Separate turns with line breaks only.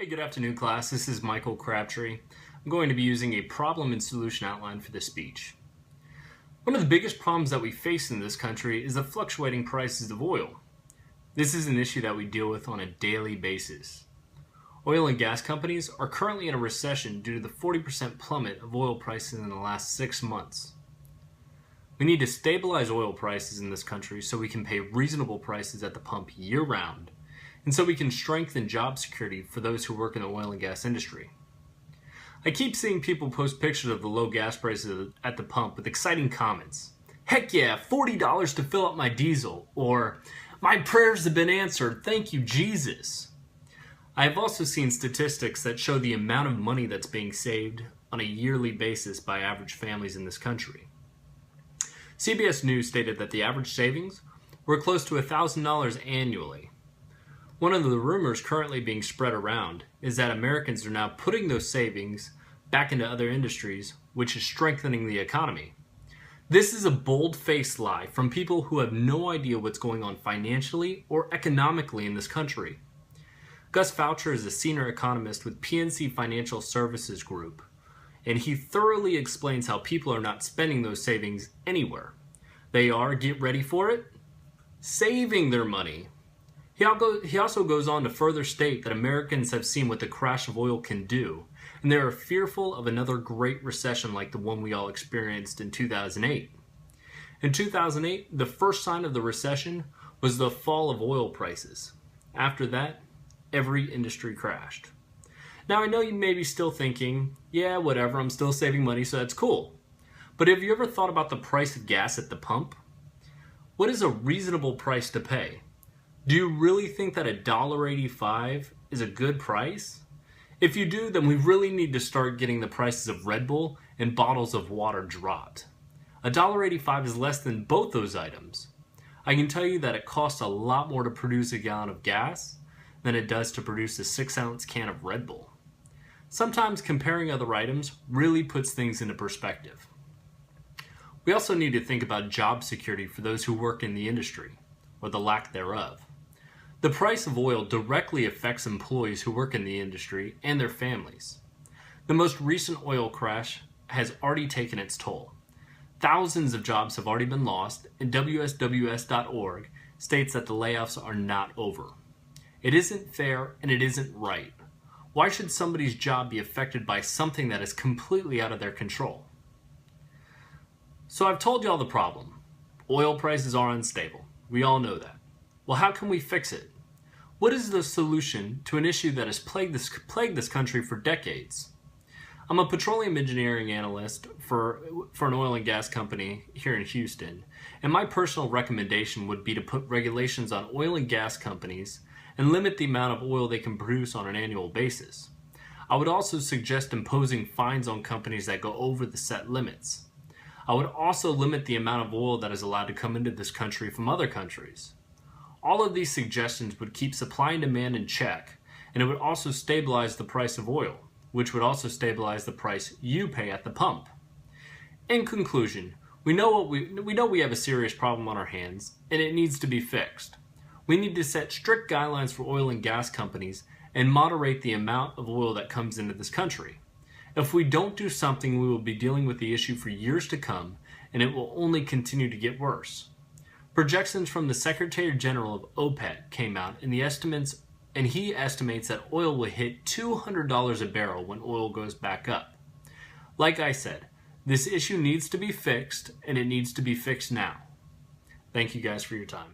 Hey, good afternoon, class. This is Michael Crabtree. I'm going to be using a problem and solution outline for this speech. One of the biggest problems that we face in this country is the fluctuating prices of oil. This is an issue that we deal with on a daily basis. Oil and gas companies are currently in a recession due to the 40% plummet of oil prices in the last 6 months. We need to stabilize oil prices in this country so we can pay reasonable prices at the pump year-round, and so we can strengthen job security for those who work in the oil and gas industry. I keep seeing people post pictures of the low gas prices at the pump with exciting comments. Heck yeah, $40 to fill up my diesel, or my prayers have been answered, thank you Jesus. I have also seen statistics that show the amount of money that's being saved on a yearly basis by average families in this country. CBS News stated that the average savings were close to $1,000 annually. One of the rumors currently being spread around is that Americans are now putting those savings back into other industries, which is strengthening the economy. This is a bold-faced lie from people who have no idea what's going on financially or economically in this country. Gus Foucher is a senior economist with PNC Financial Services Group, and he thoroughly explains how people are not spending those savings anywhere. They are, get ready for it, saving their money. He also goes on to further state that Americans have seen what the crash of oil can do, and they are fearful of another great recession like the one we all experienced in 2008. In 2008, the first sign of the recession was the fall of oil prices. After that, every industry crashed. Now I know you may be still thinking, yeah, whatever, I'm still saving money, so that's cool. But have you ever thought about the price of gas at the pump? What is a reasonable price to pay? Do you really think that $1.85 is a good price? If you do, then we really need to start getting the prices of Red Bull and bottles of water dropped. $1.85 is less than both those items. I can tell you that it costs a lot more to produce a gallon of gas than it does to produce a 6-ounce can of Red Bull. Sometimes comparing other items really puts things into perspective. We also need to think about job security for those who work in the industry, or the lack thereof. The price of oil directly affects employees who work in the industry and their families. The most recent oil crash has already taken its toll. Thousands of jobs have already been lost, and WSWS.org states that the layoffs are not over. It isn't fair and it isn't right. Why should somebody's job be affected by something that is completely out of their control? So I've told you all the problem. Oil prices are unstable. We all know that. Well, how can we fix it? What is the solution to an issue that has plagued this country for decades? I'm a petroleum engineering analyst for an oil and gas company here in Houston, and my personal recommendation would be to put regulations on oil and gas companies and limit the amount of oil they can produce on an annual basis. I would also suggest imposing fines on companies that go over the set limits. I would also limit the amount of oil that is allowed to come into this country from other countries. All of these suggestions would keep supply and demand in check, and it would also stabilize the price of oil, which would also stabilize the price you pay at the pump. In conclusion, we know we have a serious problem on our hands, and it needs to be fixed. We need to set strict guidelines for oil and gas companies and moderate the amount of oil that comes into this country. If we don't do something, we will be dealing with the issue for years to come, and it will only continue to get worse. Projections from the Secretary General of OPEC came out, and he estimates that oil will hit $200 a barrel when oil goes back up. Like I said, this issue needs to be fixed, and it needs to be fixed now. Thank you guys for your time.